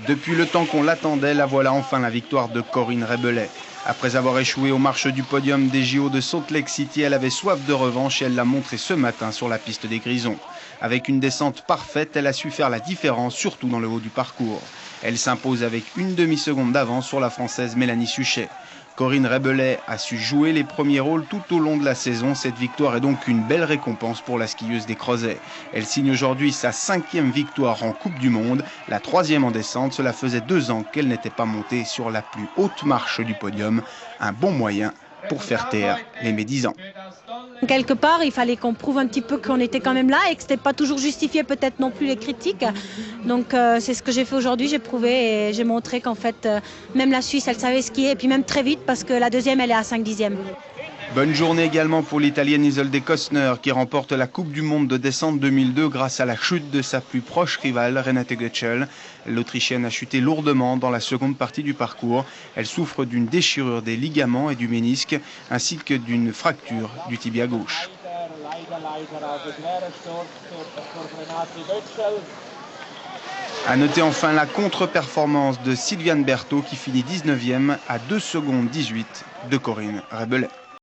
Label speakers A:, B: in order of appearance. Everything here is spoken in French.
A: Depuis le temps qu'on l'attendait, la voilà enfin la victoire de Corinne Rebelet. Après avoir échoué aux marches du podium des JO de Salt Lake City, elle avait soif de revanche et elle l'a montré ce matin sur la piste des Grisons. Avec une descente parfaite, elle a su faire la différence, surtout dans le haut du parcours. Elle s'impose avec une demi-seconde d'avance sur la Française Mélanie Suchet. Corinne Rebelet a su jouer les premiers rôles tout au long de la saison. Cette victoire est donc une belle récompense pour la skieuse des Creusets. Elle signe aujourd'hui sa 5e victoire en Coupe du Monde, la 3e en descente. Cela faisait 2 ans qu'elle n'était pas montée sur la plus haute marche du podium. Un bon moyen pour faire taire les médisants.
B: Quelque part, il fallait qu'on prouve un petit peu qu'on était quand même là et que ce n'était pas toujours justifié peut-être non plus les critiques. Donc c'est ce que j'ai fait aujourd'hui, j'ai prouvé et j'ai montré qu'en fait, même la Suisse, elle savait skier et puis même très vite parce que la deuxième, elle est à 5/10.
A: Bonne journée également pour l'Italienne Isolde Kostner qui remporte la Coupe du Monde de descente 2002 grâce à la chute de sa plus proche rivale Renate Götschel. L'Autrichienne a chuté lourdement dans la seconde partie du parcours. Elle souffre d'une déchirure des ligaments et du ménisque ainsi que d'une fracture du tibia gauche. À noter enfin la contre-performance de Sylviane Berthaud qui finit 19e à 2 secondes 18 de Corinne Rebelet.